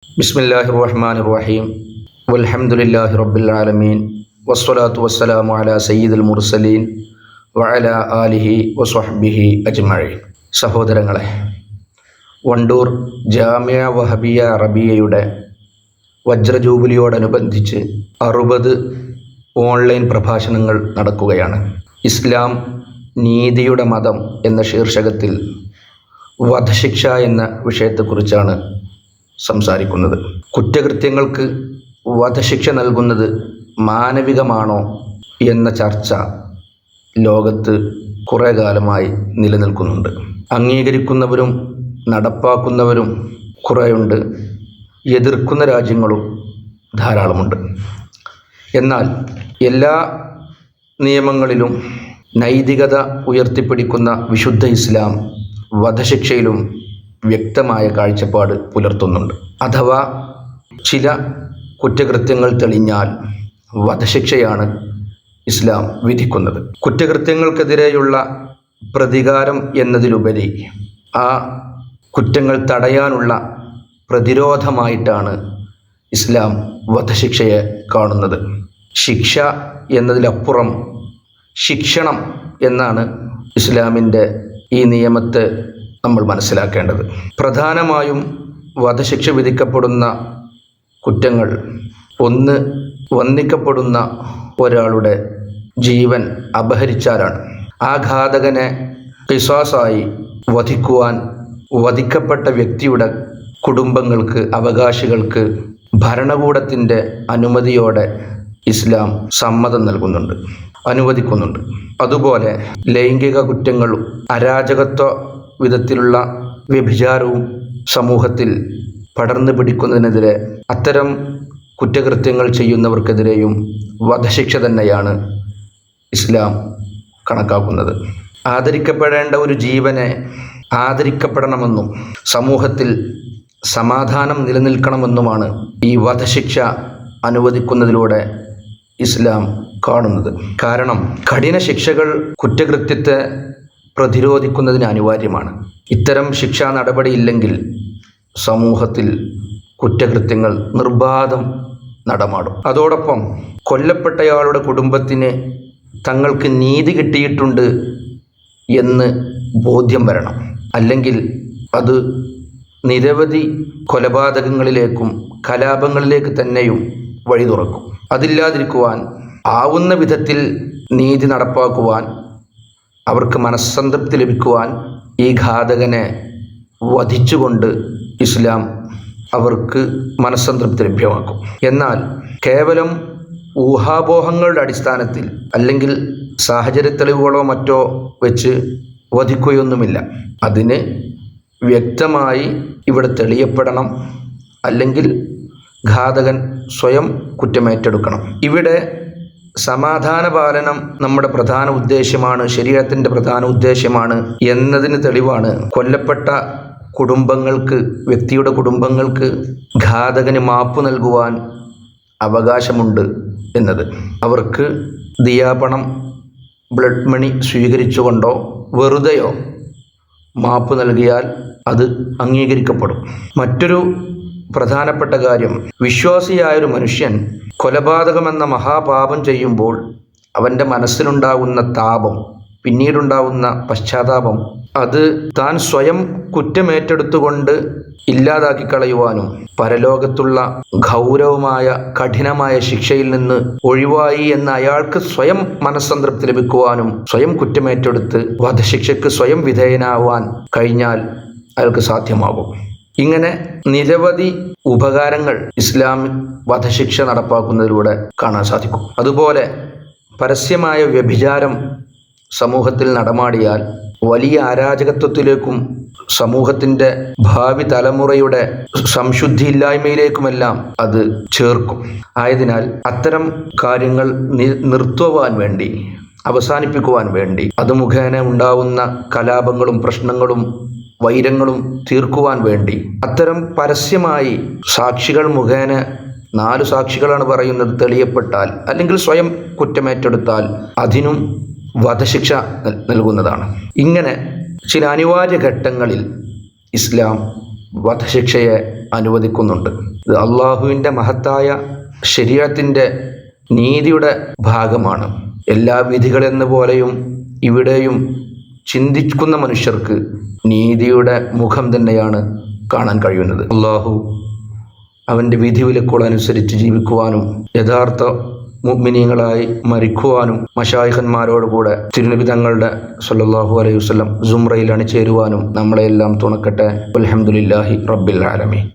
ബിസ്മില്ലാഹിർ റഹ്മാനിർ റഹീം വൽഹംദുലില്ലാഹി റബ്ബിൽ ആലമീൻ വസ്സലാത്തു വസ്സലാമു അലാ സയ്യിദുൽ മുർസലീൻ വഅലാ ആലിഹി വസ്വഹ്ബിഹി അജ്മഈൻ. സഹോദരങ്ങളെ, വണ്ടൂർ ജാമിഅ വഹബിയ അറബിയയുടെ വജ്രജൂബിലിയോടനുബന്ധിച്ച് 60 ഓൺലൈൻ പ്രഭാഷണങ്ങൾ നടക്കുകയാണ്. ഇസ്ലാം നീതിയുടെ മതം എന്ന ശീർഷകത്തിൽ വധശിക്ഷ എന്ന വിഷയത്തെക്കുറിച്ചാണ് സംസാരിക്കുന്നത്. കുറ്റകൃത്യങ്ങൾക്ക് വധശിക്ഷ നൽകുന്നത് മാനവികമാണോ എന്ന ചർച്ച ലോകത്ത് കുറേ കാലമായി നിലനിൽക്കുന്നുണ്ട്. അംഗീകരിക്കുന്നവരും നടപ്പാക്കുന്നവരും കുറേയുണ്ട്, എതിർക്കുന്ന രാജ്യങ്ങളും ധാരാളമുണ്ട്. എന്നാൽ എല്ലാ നിയമങ്ങളിലും നൈതികത ഉയർത്തിപ്പിടിക്കുന്ന വിശുദ്ധ ഇസ്ലാം വധശിക്ഷയിലും വ്യക്തമായ കാഴ്ചപ്പാട് പുലർത്തുന്നുണ്ട്. അഥവാ ചില കുറ്റകൃത്യങ്ങൾ തെളിഞ്ഞാൽ വധശിക്ഷയാണ് ഇസ്ലാം വിധിക്കുന്നത്. കുറ്റകൃത്യങ്ങൾക്കെതിരെയുള്ള പ്രതികാരം എന്നതിലുപരി ആ കുറ്റങ്ങൾ തടയാനുള്ള പ്രതിരോധമായിട്ടാണ് ഇസ്ലാം വധശിക്ഷയെ കാണുന്നത്. ശിക്ഷ എന്നതിലപ്പുറം ശിക്ഷണം എന്നാണ് ഇസ്ലാമിൻ്റെ ഈ നിയമത്തെ നമ്മൾ മനസ്സിലാക്കേണ്ടത്. പ്രധാനമായും വധശിക്ഷ വിധിക്കപ്പെടുന്ന കുറ്റങ്ങൾ, ഒന്ന്, വന്ദിക്കപ്പെടുന്ന ഒരാളുടെ ജീവൻ അപഹരിച്ചാലാണ്. ആ ഘാതകനെ ഖിസാസായി വധിക്കുവാൻ വധിക്കപ്പെട്ട വ്യക്തിയുടെ കുടുംബങ്ങൾക്ക്, അവകാശികൾക്ക് ഭരണകൂടത്തിൻ്റെ അനുമതിയോടെ ഇസ്ലാം സമ്മതം നൽകുന്നുണ്ട്, അനുവദിക്കുന്നുണ്ട്. അതുപോലെ ലൈംഗിക കുറ്റങ്ങളും അരാജകത്വ വിധത്തിലുള്ള വ്യഭിചാരവും സമൂഹത്തിൽ പടർന്നു പിടിക്കുന്നതിനെതിരെ, അത്തരം കുറ്റകൃത്യങ്ങൾ ചെയ്യുന്നവർക്കെതിരെയും വധശിക്ഷ തന്നെയാണ് ഇസ്ലാം കണക്കാക്കുന്നത്. ആദരിക്കപ്പെടേണ്ട ഒരു ജീവനെ ആദരിക്കപ്പെടണമെന്നും സമൂഹത്തിൽ സമാധാനം നിലനിൽക്കണമെന്നുമാണ് ഈ വധശിക്ഷ അനുവദിക്കുന്നതിലൂടെ ഇസ്ലാം കാണുന്നത്. കാരണം കഠിന ശിക്ഷകൾ കുറ്റകൃത്യത്തെ പ്രതിരോധിക്കുന്നതിന് അനിവാര്യമാണ്. ഇത്തരം ശിക്ഷാ നടപടിയില്ലെങ്കിൽ സമൂഹത്തിൽ കുറ്റകൃത്യങ്ങൾ നിർബാധം നടമാടും. അതോടൊപ്പം കൊല്ലപ്പെട്ടയാളുടെ കുടുംബത്തിന് തങ്ങൾക്ക് നീതി കിട്ടിയിട്ടുണ്ട് എന്ന് ബോധ്യം വരണം. അല്ലെങ്കിൽ അത് നിരവധി കൊലപാതകങ്ങളിലേക്കും കലാപങ്ങളിലേക്ക് തന്നെയും വഴി തുറക്കും. അതില്ലാതിരിക്കുവാൻ ആവുന്ന വിധത്തിൽ നീതി നടപ്പാക്കുവാൻ, അവർക്ക് മനസ്സംതൃപ്തി ലഭിക്കുവാൻ ഈ ഘാതകനെ വധിച്ചുകൊണ്ട് ഇസ്ലാം അവർക്ക് മനസ്സംതൃപ്തി ലഭ്യമാക്കും. എന്നാൽ കേവലം ഊഹാപോഹങ്ങളുടെ അടിസ്ഥാനത്തിൽ അല്ലെങ്കിൽ സാഹചര്യ തെളിവുകളോ മറ്റോ വെച്ച് വധിക്കുകയൊന്നുമില്ല. അതിന് വ്യക്തമായി ഇവിടെ തെളിയപ്പെടണം, അല്ലെങ്കിൽ ഘാതകൻ സ്വയം കുറ്റമേറ്റെടുക്കണം. ഇവിടെ സമാധാന പാലനം നമ്മുടെ പ്രധാന ഉദ്ദേശ്യമാണ്, ശരീഅത്തിൻ്റെ പ്രധാന ഉദ്ദേശ്യമാണ് എന്നതിന് തെളിവാണ് കൊല്ലപ്പെട്ട കുടുംബങ്ങൾക്ക്, വ്യക്തിയുടെ കുടുംബങ്ങൾക്ക് ഘാതകന് മാപ്പ് നൽകുവാൻ അവകാശമുണ്ട് എന്നത്. അവർക്ക് ദിയാപണം, ബ്ലഡ് മണി സ്വീകരിച്ചുകൊണ്ടോ വെറുതെയോ മാപ്പ് നൽകിയാൽ അത് അംഗീകരിക്കപ്പെടും. മറ്റൊരു പ്രധാനപ്പെട്ട കാര്യം, വിശ്വാസിയായൊരു മനുഷ്യൻ കൊലപാതകമെന്ന മഹാപാപം ചെയ്യുമ്പോൾ അവൻ്റെ മനസ്സിലുണ്ടാകുന്ന താപം, പിന്നീടുണ്ടാകുന്ന പശ്ചാത്താപം, അത് താൻ സ്വയം കുറ്റമേറ്റെടുത്തുകൊണ്ട് ഇല്ലാതാക്കി കളയുവാനും പരലോകത്തുള്ള ഗൗരവമായ കഠിനമായ ശിക്ഷയിൽ നിന്ന് ഒഴിവായി എന്ന് അയാൾക്ക് സ്വയം മനസ്സംതൃപ്തി ലഭിക്കുവാനും സ്വയം കുറ്റമേറ്റെടുത്ത് വധശിക്ഷയ്ക്ക് സ്വയം വിധേയനാവാൻ കഴിഞ്ഞാൽ അയാൾക്ക് സാധ്യമാകും. ഇങ്ങനെ നിരവധി ഉപകാരങ്ങൾ ഇസ്ലാമിക് വധശിക്ഷ നടപ്പാക്കുന്നതിലൂടെ കാണാൻ സാധിക്കും. അതുപോലെ പരസ്യമായ വ്യഭിചാരം സമൂഹത്തിൽ നടമാടിയാൽ വലിയ അരാജകത്വത്തിലേക്കും സമൂഹത്തിൻ്റെ ഭാവി തലമുറയുടെ സംശുദ്ധിയില്ലായ്മയിലേക്കുമെല്ലാം അത് ചേർക്കും. ആയതിനാൽ അത്തരം കാര്യങ്ങൾ നിർത്തുവാൻ വേണ്ടി, അവസാനിപ്പിക്കുവാൻ വേണ്ടി, അത് മുഖേന ഉണ്ടാവുന്ന കലാപങ്ങളും പ്രശ്നങ്ങളും വൈരങ്ങളും തീർക്കുവാൻ വേണ്ടി അത്തരം പരസ്യമായി സാക്ഷികൾ മുഖേന, 4 സാക്ഷികളാണ് പറയുന്നത്, തെളിയപ്പെട്ടാൽ അല്ലെങ്കിൽ സ്വയം കുറ്റമേറ്റെടുത്താൽ അതിനും വധശിക്ഷ നൽകുന്നതാണ്. ഇങ്ങനെ ചില അനിവാര്യ ഘട്ടങ്ങളിൽ ഇസ്ലാം വധശിക്ഷയെ അനുവദിക്കുന്നുണ്ട്. ഇത് അള്ളാഹുവിൻ്റെ മഹത്തായ ശരീഅത്തിൻ്റെ നീതിയുടെ ഭാഗമാണ്. എല്ലാ വിധികളെന്ന പോലെയും ഇവിടെയും ചിന്തിക്കുന്ന മനുഷ്യർക്ക് നീതിയുടെ മുഖം തന്നെയാണ് കാണാൻ കഴിയുന്നത്. അള്ളാഹു അവൻ്റെ വിധിവിലക്കുകൾ അനുസരിച്ച് ജീവിക്കുവാനും യഥാർത്ഥ മുഅ്മിനീങ്ങളായി മരിക്കുവാനും മശായിഖന്മാരോടുകൂടെ തിരുനബി തങ്ങളുടെ സ്വല്ലല്ലാഹു അലൈഹി വസല്ലം സുംറയിൽ അണിചേരുവാനും നമ്മളെല്ലാം തുണക്കട്ടെ. അൽഹംദുലില്ലാഹി റബ്ബിൽ ആലമീൻ.